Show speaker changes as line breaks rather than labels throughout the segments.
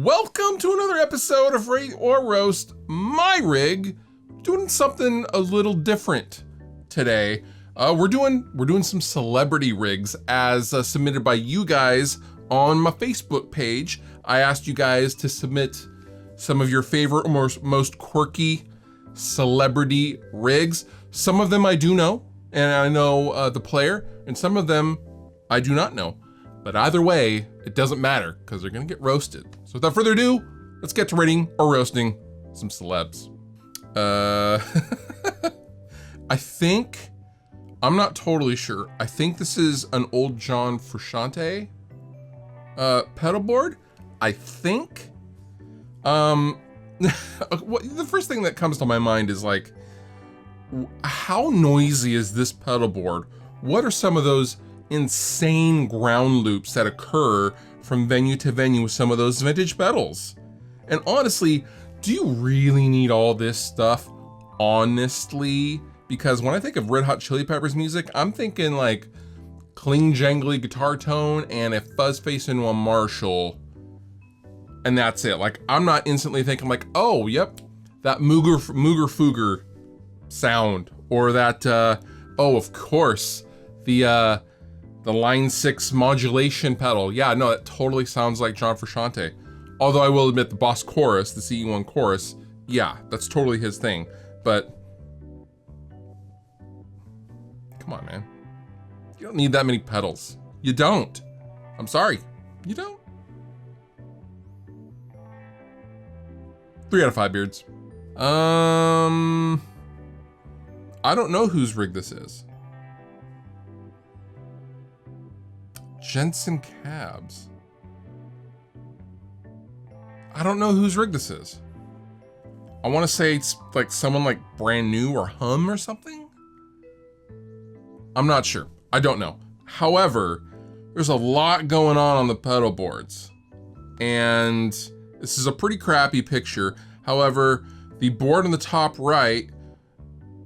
Welcome to another episode of Rate or Roast My Rig. Doing something a little different today. We're doing some celebrity rigs as submitted by you guys on my Facebook page. I asked you guys to submit some of your favorite or most quirky celebrity rigs. Some of them I do know, and I know the player, and some of them I do not know. But either way, it doesn't matter because they're gonna get roasted. So without further ado, let's get to rating or roasting some celebs. I think, I'm not totally sure. I think this is an old John Frusciante pedal board. I think. The first thing that comes to my mind is like, how noisy is this pedal board? What are some of those insane ground loops that occur from venue to venue with some of those vintage pedals? And honestly, do you really need all this stuff? Honestly, because when I think of Red Hot Chili Peppers music, I'm thinking like clean jangly guitar tone and a fuzz face into a Marshall, and that's it. Like, I'm not instantly thinking like, oh, yep, that Mooger Fooger sound, or that oh, of course, the Line 6 modulation pedal. Yeah, no, it totally sounds like John Frusciante. Although I will admit the Boss chorus, the CE1 chorus, yeah, that's totally his thing. But come on, man. You don't need that many pedals. You don't. I'm sorry. You don't. 3 out of 5 beards. I don't know whose rig this is. Jensen Cabs. I don't know whose rig this is. I want to say it's like someone like Brand New or Hum or something. I'm not sure. I don't know. However, there's a lot going on the pedal boards, and this is a pretty crappy picture. However, the board on the top right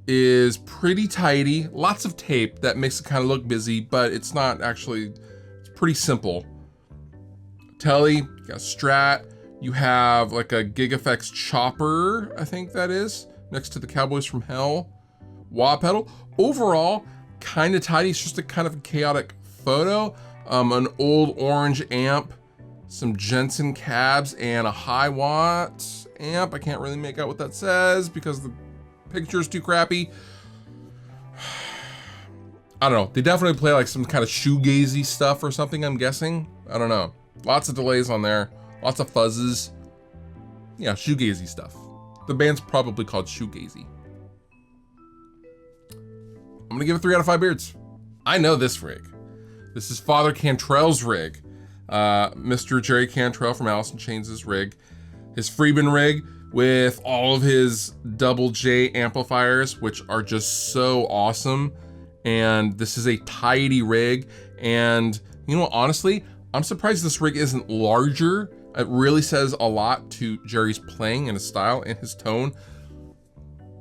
is pretty tidy. Lots of tape that makes it kind of look busy, but it's not actually. Pretty simple. Telly, you got Strat, you have like a GigFX chopper, I think that is, next to the Cowboys from Hell. Wah pedal. Overall, kind of tidy. It's just a kind of chaotic photo. An old orange amp, some Jensen Cabs, and a high watt amp. I can't really make out what that says because the picture's too crappy. I don't know. They definitely play like some kind of shoegazy stuff or something, I'm guessing. I don't know. Lots of delays on there. Lots of fuzzes. Yeah, shoegazy stuff. The band's probably called Shoegazy. I'm gonna give it 3 out of 5 beards. I know this rig. This is Father Cantrell's rig. Mr. Jerry Cantrell from Alice in Chains' rig. His Freeman rig with all of his double J amplifiers, which are just so awesome. And this is a tidy rig, and you know what, honestly, I'm surprised this rig isn't larger. It really says a lot to Jerry's playing and his style and his tone.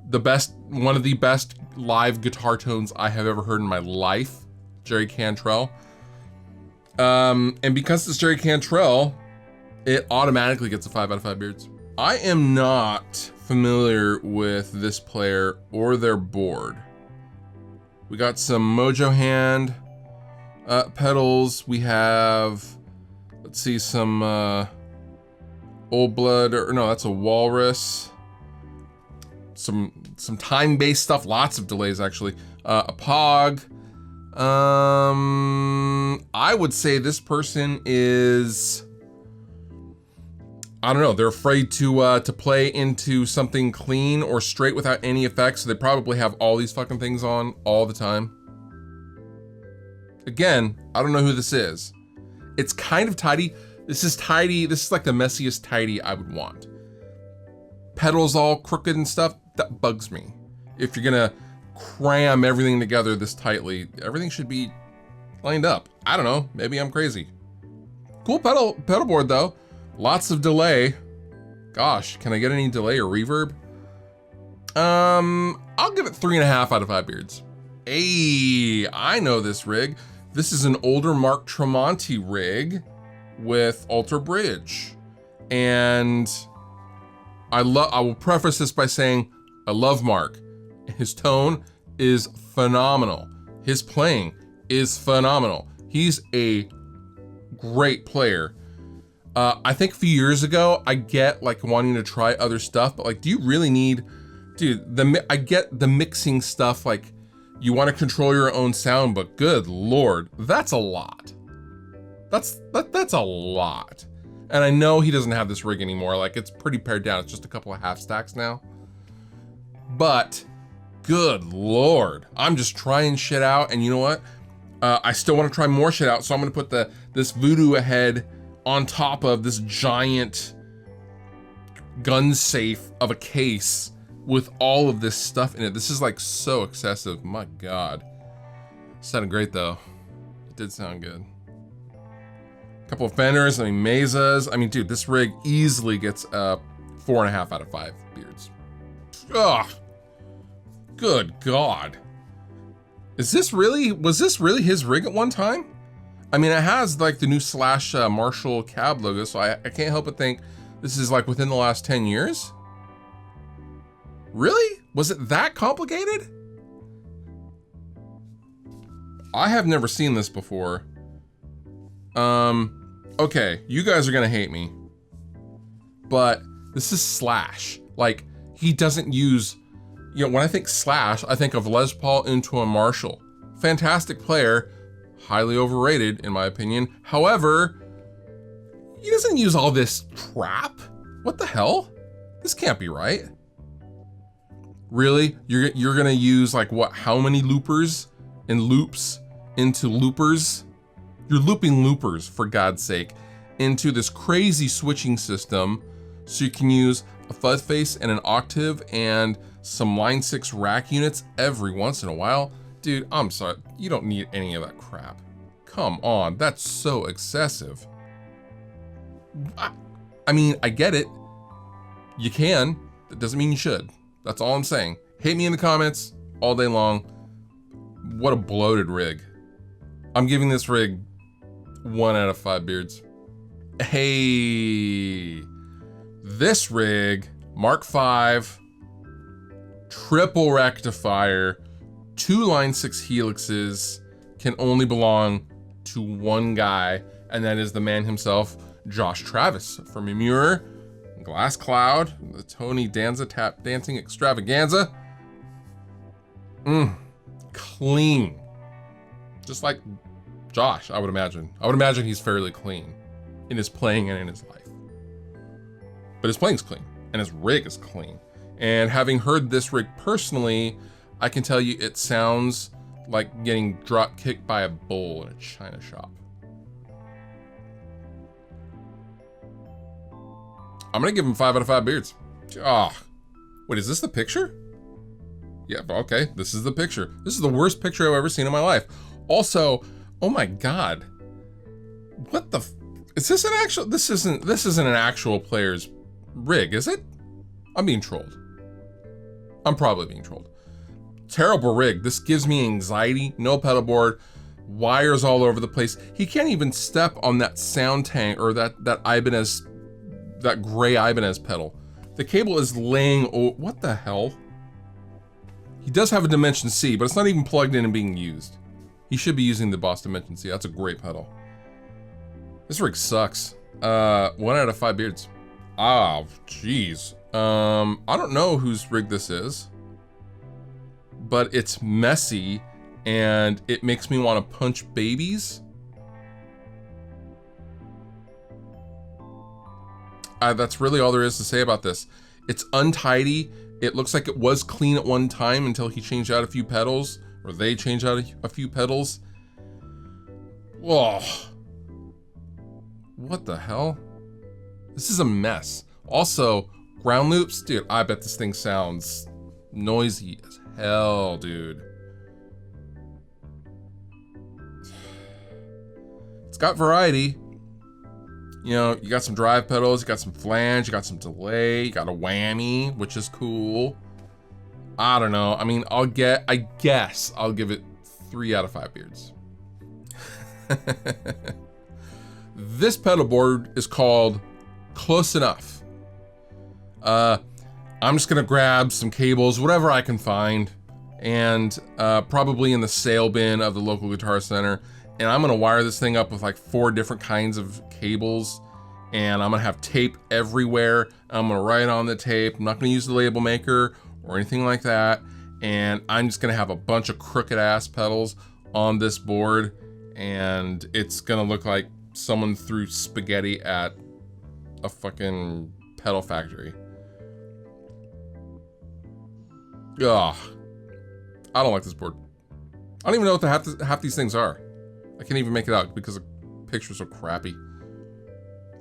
One of the best live guitar tones I have ever heard in my life, Jerry Cantrell. And because it's Jerry Cantrell, it automatically gets a 5 out of 5 beards. I am not familiar with this player or their board. We got some Mojo Hand pedals. We have, let's see, some Old Blood, or no, that's a Walrus. Some time-based stuff, lots of delays actually. A Pog. I would say this person is, I don't know, they're afraid to play into something clean or straight without any effects, so they probably have all these fucking things on all the time. Again, I don't know who this is. It's kind of tidy. This is tidy. This is like the messiest tidy I would want. Pedals all crooked and stuff, that bugs me. If you're gonna cram everything together this tightly, everything should be lined up. I don't know, maybe I'm crazy. Cool pedal board though. Lots of delay. Gosh, can I get any delay or reverb? I'll give it 3.5 out of 5 beards. Hey, I know this rig. This is an older Mark Tremonti rig with Alter Bridge. And I will preface this by saying I love Mark. His tone is phenomenal. His playing is phenomenal. He's a great player. I think a few years ago, I get like wanting to try other stuff, but like, do you really need, dude, I get the mixing stuff, like you want to control your own sound, but good Lord, that's a lot. That's a lot. And I know he doesn't have this rig anymore. Like, it's pretty pared down. It's just a couple of half stacks now. But good Lord, I'm just trying shit out. And you know what? I still want to try more shit out. So I'm going to put this Voodoo ahead on top of this giant gun safe of a case with all of this stuff in it. This is like so excessive. My God. It sounded great though. It did sound good. Couple of fenders, I mean, mesas. I mean, dude, this rig easily gets 4.5 out of 5 beards. Ugh. Good God. Was this really his rig at one time? I mean, it has like the new Slash Marshall cab logo, so I can't help but think this is like within the last 10 years. Really? Was it that complicated? I have never seen this before. Okay, you guys are gonna hate me, but this is Slash. Like, he doesn't use, you know, when I think Slash, I think of Les Paul into a Marshall. Fantastic player, highly overrated in my opinion. However, he doesn't use all this crap. What the hell? This can't be right. Really? You're gonna use like what, how many loopers and loops into loopers? You're looping loopers, for God's sake, into this crazy switching system so you can use a fuzz face and an octave and some line 6 rack units every once in a while. Dude, I'm sorry, you don't need any of that crap. Come on, that's so excessive. I mean, I get it. You can, that doesn't mean you should. That's all I'm saying. Hate me in the comments all day long. What a bloated rig. I'm giving this rig 1 out of 5 beards. Hey, this rig, Mark V, triple rectifier, 2 line 6 helixes, can only belong to one guy, and that is the man himself, Josh Travis from Imure, Glass Cloud, the Tony Danza Tap Dancing Extravaganza. Clean. Just like Josh, I would imagine. I would imagine he's fairly clean in his playing and in his life. But his playing's clean, and his rig is clean. And having heard this rig personally, I can tell you it sounds like getting drop kicked by a bull in a china shop. I'm gonna give him 5 out of 5 beards. Ah, wait, is this the picture? Yeah, okay, this is the picture. This is the worst picture I've ever seen in my life. Also, oh my God, what the, is this an actual, this isn't an actual player's rig, is it? I'm being trolled. I'm probably being trolled. Terrible rig. This gives me anxiety. No pedal board, wires all over the place. He can't even step on that sound tank or that Ibanez, that gray Ibanez pedal. The cable is laying, oh, what the hell? He does have a Dimension C, but it's not even plugged in and being used. He should be using the Boss Dimension C. That's a great pedal. This rig sucks. 1 out of 5 beards. Oh, jeez. I don't know whose rig this is, but it's messy and it makes me want to punch babies. That's really all there is to say about this. It's untidy. It looks like it was clean at one time until he changed out a few pedals, or they changed out a few pedals. Whoa. What the hell? This is a mess. Also, ground loops, dude, I bet this thing sounds noisy as hell, dude. It's got variety. You know, you got some drive pedals, you got some flange, you got some delay, you got a whammy, which is cool. I don't know. I mean, I guess I'll give it 3 out of 5 beards. This pedal board is called close enough. I'm just gonna grab some cables, whatever I can find, and probably in the sale bin of the local Guitar Center. And I'm gonna wire this thing up with like 4 different kinds of cables, and I'm gonna have tape everywhere. I'm gonna write on the tape. I'm not gonna use the label maker or anything like that. And I'm just gonna have a bunch of crooked ass pedals on this board, and it's gonna look like someone threw spaghetti at a fucking pedal factory. Ugh. I don't like this board. I don't even know what half these things are. I can't even make it out because the pictures are crappy.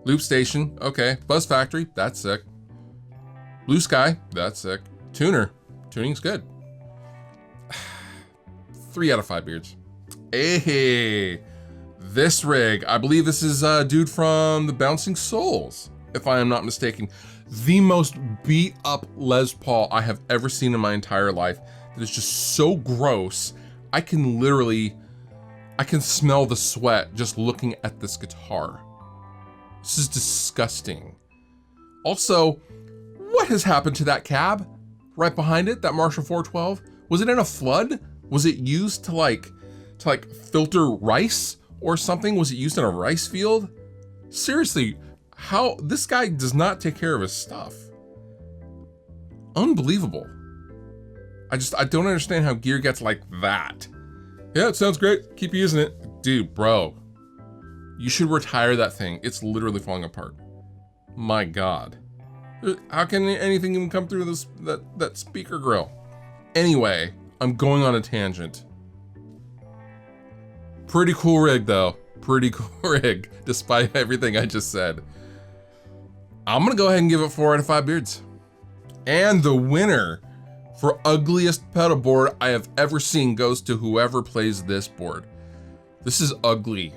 Loop station, okay. Buzz factory, that's sick. Blue sky, that's sick. Tuner, tuning's good. 3 out of 5 beards. Hey, this rig, I believe this is a dude from the Bouncing Souls, if I am not mistaken. The most beat up Les Paul I have ever seen in my entire life. That is just so gross. I can smell the sweat just looking at this guitar. This is disgusting. Also, what has happened to that cab? Right behind it, that Marshall 412? Was it in a flood? Was it used to like filter rice or something? Was it used in a rice field? Seriously, how, this guy does not take care of his stuff. Unbelievable. I don't understand how gear gets like that. Yeah, it sounds great. Keep using it. Dude, bro. You should retire that thing. It's literally falling apart. My God. How can anything even come through this that speaker grill? Anyway, I'm going on a tangent. Pretty cool rig though. Pretty cool rig, despite everything I just said. I'm gonna go ahead and give it 4 out of 5 beards. And the winner for ugliest pedal board I have ever seen goes to whoever plays this board. This is ugly.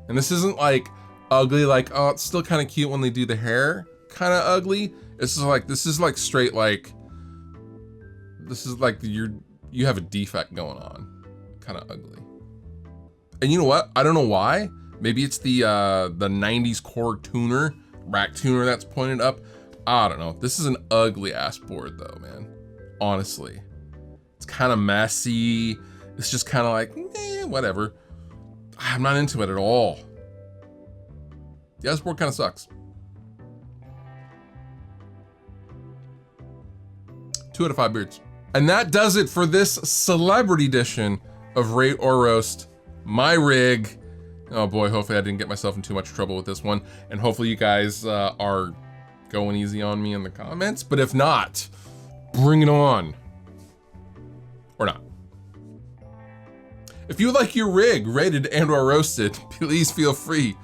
And this isn't like ugly, like, oh, it's still kind of cute when they do the hair, kind of ugly. This is like straight, like, this is like you have a defect going on, kind of ugly. And you know what? I don't know why. Maybe it's the 90s core tuner, rack tuner that's pointed up. I don't know. This is an ugly ass board though, man. Honestly, it's kind of messy. It's just kind of like, whatever. I'm not into it at all. Yeah, this board kind of sucks. 2 out of 5 beards. And that does it for this celebrity edition of Rate or Roast, my rig. Oh boy, hopefully I didn't get myself in too much trouble with this one. And hopefully you guys are going easy on me in the comments. But if not, bring it on. Or not. If you would like your rig rated and or roasted, please feel free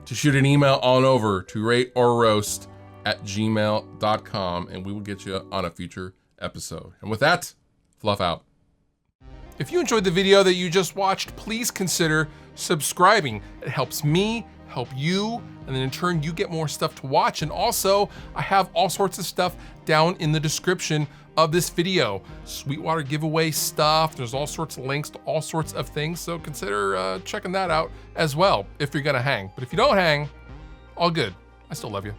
to shoot an email on over to rateorroast@gmail.com and we will get you on a future episode. And with that, Fluff out. If you enjoyed the video that you just watched, please consider subscribing. It helps me, help you, and then in turn you get more stuff to watch. And also, I have all sorts of stuff down in the description of this video. Sweetwater giveaway stuff, there's all sorts of links to all sorts of things, so consider checking that out as well if you're gonna hang. But if you don't hang, all good. I still love you.